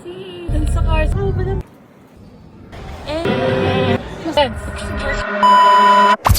see. Dun sa cars. Oh, ba naman?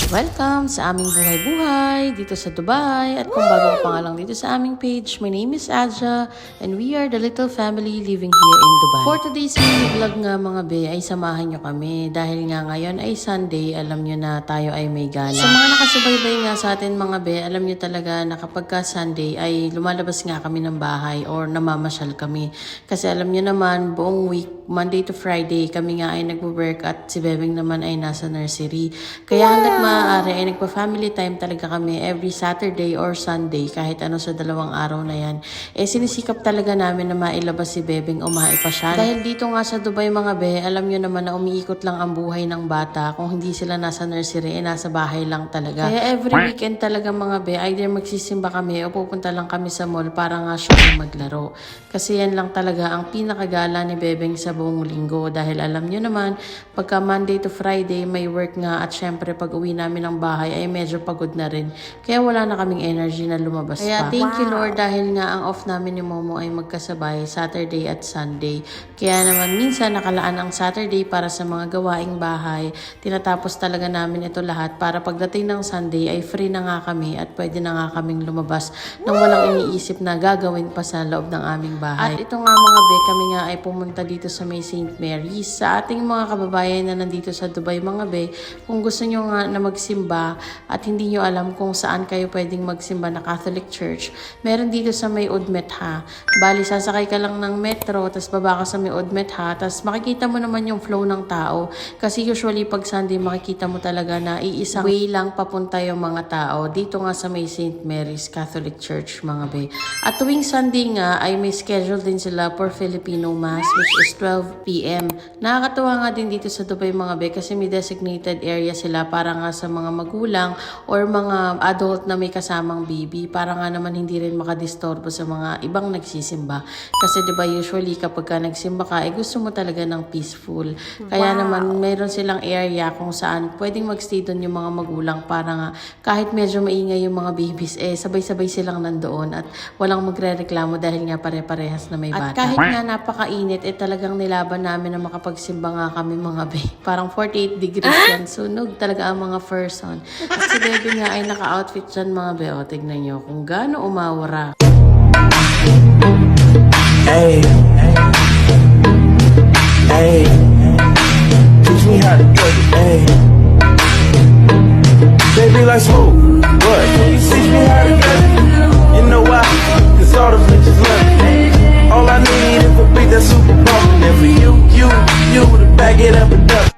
Welcome sa aming buhay-buhay dito sa Dubai. At kung bago ka pa nga lang dito sa aming page, my name is Adja and we are the little family living here in Dubai. For today's mini vlog nga mga be, ay samahan nyo kami dahil nga ngayon ay Sunday, alam nyo na tayo ay may gala. Sa mga nakasubaybay nga sa atin mga be, alam nyo talaga na kapag ka Sunday ay lumalabas nga kami ng bahay or namamasyal kami. Kasi alam nyo naman, buong week, Monday to Friday, kami nga ay nagwo-work at si Bebeng naman ay nasa nursery. Kaya hanggat maaari ay nagpa-family time talaga kami every Saturday or Sunday, kahit ano sa dalawang araw na yan. Sinisikap talaga namin na mailabas si Bebeng o maipasyal. Dahil dito nga sa Dubai mga be, alam nyo naman na umiikot lang ang buhay ng bata. Kung hindi sila nasa nursery, nasa bahay lang talaga. Kaya every weekend talaga mga be, either magsisimba kami o pupunta lang kami sa mall para nga siya maglaro. Kasi yan lang talaga ang pinakagala ni Bebeng sa buong linggo. Dahil alam nyo naman, pagka Monday to Friday, may work nga at syempre pag uwi namin ng bahay ay medyo pagod na rin. Kaya wala na kaming energy na lumabas pa. Thank you Lord dahil nga ang off namin ni Momo ay magkasabay Saturday at Sunday. Kaya naman minsan nakalaan ang Saturday para sa mga gawaing bahay. Tinatapos talaga namin ito lahat para pagdating ng Sunday ay free na nga kami at pwede na nga kaming lumabas nang walang iniisip na gagawin pa sa loob ng aming bahay. At ito nga mga be, kami nga ay pumunta dito sa may St. Mary's. Sa ating mga kababayan na nandito sa Dubai mga be, kung gusto nyo nga na magsimba at hindi nyo alam kung saan kayo pwedeng magsimba na Catholic Church, meron dito sa may Udmet Ha. Bali, sasakay ka lang ng metro, tas baba ka sa may Udmet Ha, tas makikita mo naman yung flow ng tao. Kasi usually pag Sunday, makikita mo talaga na iisang way lang papunta yung mga tao. Dito nga sa may St. Mary's Catholic Church mga be. At tuwing Sunday nga ay may schedule din sila for Filipino Mass which is 12 p.m. Nakakatuwa nga din dito sa Dubai mga be kasi may designated area sila para nga sa mga magulang or mga adult na may kasamang baby para nga naman hindi rin makadistorbo sa mga ibang nagsisimba. Kasi diba usually kapag ka nagsimba ka ay gusto mo talaga ng peaceful. Kaya naman mayroon silang area kung saan pwedeng magstay doon yung mga magulang para nga kahit medyo maingay yung mga babies sabay-sabay silang nandoon at walang magre-reklamo dahil nga pare-parehas na may bata. At kahit nga napakainit talagang nilaban namin na makapagsimba nga kami mga be. Parang 48 degrees yan. Sunog talaga ang mga person. At si Bebe nga ay naka-outfit dyan mga be. O, tignan nyo kung gaano umawara. Hey, hey, teach me how to do it, hey. Baby, like smooth, what? Teach me how to do it. You know why? Cause all the bitches love me. All I need is a beat that's super bumpin'. And for you to back it up and up.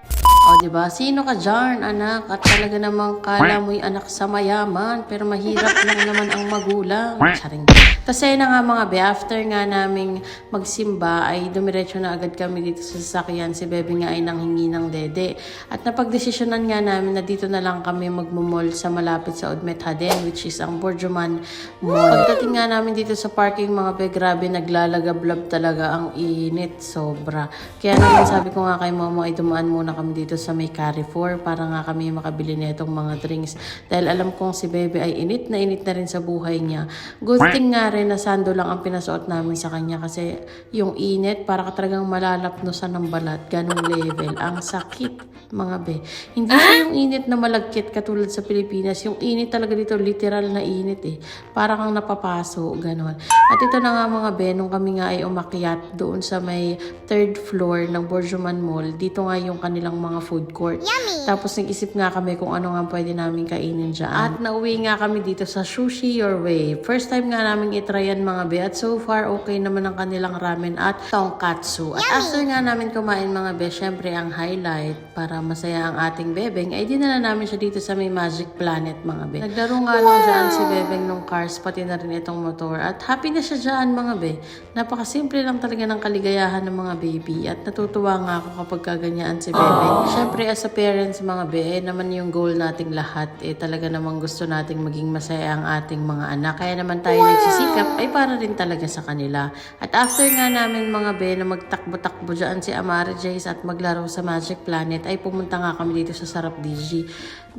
O, diba? Sino ka dyan, anak? At talaga namang kala mo'y anak sa mayaman, pero mahirap lang naman ang magulang. Charing. Tapos na nga mga be, after nga naming magsimba, ay dumiretso na agad kami dito sa sasakyan. Si Bebe nga ay nanghingi ng dede. At napagdesisyonan nga namin na dito na lang kami magmumall sa malapit sa Udmet Ha din, which is ang Borjuman Mall. Pagdating nga namin dito sa parking mga be, grabe, naglalagablab talaga ang init, sobra. Kaya naman sabi ko nga kay Momo ay dumaan muna kami dito sa may Carrefour para nga kami makabili na itong mga drinks. Dahil alam kong si Bebe ay init na rin sa buhay niya. Good thing nga rin na sando lang ang pinasuot namin sa kanya kasi yung init para ka talagang malalapnosan ng balat. Ganong level. Ang sakit mga be. Hindi siya yung init na malagkit katulad sa Pilipinas. Yung init talaga dito, literal na init Para kang napapaso, ganon. At ito na nga mga be, nung kami nga ay umakyat doon sa may third floor ng Borjuman Mall, dito nga yung kanilang mga food court. Yummy! Tapos nag-isip nga kami kung ano nga pwede namin kainin dyan. At nauwi nga kami dito sa Sushi Your Way. First time nga namin itry yan mga be. At so far, okay naman ang kanilang ramen at tonkatsu. At after nga namin kumain mga be, syempre ang highlight para masaya ang ating Bebeng ay dinala namin siya dito sa may Magic Planet mga be. Naglaro nga lang dyan si Bebeng ng cars, pati na rin itong motor. At happy na siya dyan mga be. Napakasimple lang talaga ng kaligayahan ng mga baby. At natutuwa nga ako kapag kaganyaan si Bebeng. Syempre syempre as a parents mga be, naman yung goal nating lahat, talaga namang gusto nating maging masaya ang ating mga anak. Kaya naman tayo nagsisikap ay para rin talaga sa kanila. At after nga namin mga be na magtakbo-takbo dyan si Amara Jace at maglaro sa Magic Planet, ay pumunta nga kami dito sa Sarap DG.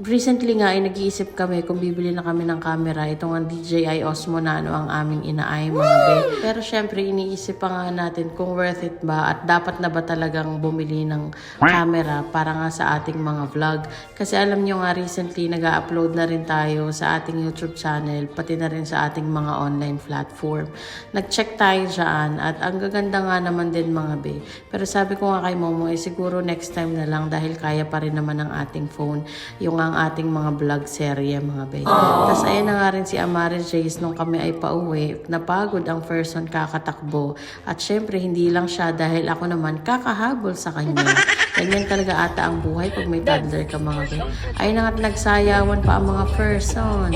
Recently nga ay nag-iisip kami kung bibili na kami ng camera. Itong ang DJI Osmo Nano ang aming inaay mga be. Pero syempre iniisip pa nga natin kung worth it ba at dapat na ba talagang bumili ng camera para nga sa ating mga vlog. Kasi alam nyo nga recently nag-upload na rin tayo sa ating YouTube channel pati na rin sa ating mga online platform. Nag-check tayo dyan at ang gaganda nga naman din mga be. Pero sabi ko nga kay Momo siguro next time na lang dahil kaya pa rin naman ng ating phone yung ang ating mga vlog serye mga be. Tapos ayan na nga rin si Amara Jace nung kami ay pauwi. Napagod ang person kakatakbo. At syempre hindi lang siya dahil ako naman kakahabol sa kanya. Ganyan talaga ata ang buhay pag may toddler ka mga be. Ay na nga't nagsayawan pa ang mga person.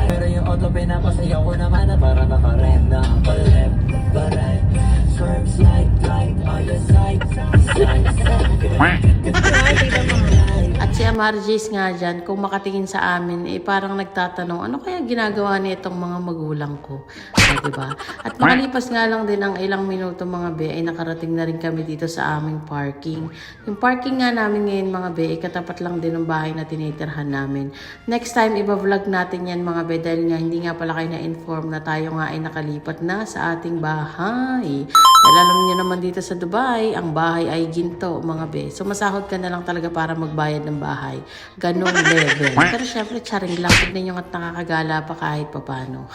Pero yung auto pinapasayaw ko naman na para makarenda pa left, pa right. Swerve, slide, glide, on your side, slide, At si Amara Jace nga dyan, kung makatingin sa amin, parang nagtatanong, ano kaya ginagawa niya itong mga magulang ko? Diba? At makalipas nga lang din ang ilang minuto mga be, ay nakarating na rin kami dito sa aming parking. Yung parking nga namin ngayon mga be, katapat lang din ng bahay na tinitirhan namin. Next time, iba-vlog natin yan mga be, dahil nga hindi nga pala kayo na-inform na tayo nga ay nakalipat na sa ating bahay. Dahil alam niyo naman dito sa Dubai, ang bahay ay ginto mga be. So masahod ka na lang talaga para magbayad ng bahay. Ganong level. Pero syempre, charing lang. Tignan nyo at nakakagala pa kahit papano.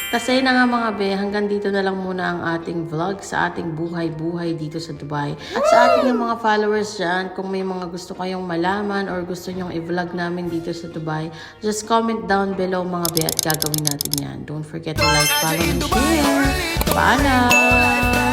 Tapos ayun na nga mga be, hanggang dito na lang muna ang ating vlog sa ating buhay-buhay dito sa Dubai. At sa ating mga followers dyan, kung may mga gusto kayong malaman or gusto nyong i-vlog namin dito sa Dubai, just comment down below mga be at gagawin natin yan. Don't forget to like, follow, and share. Paalam!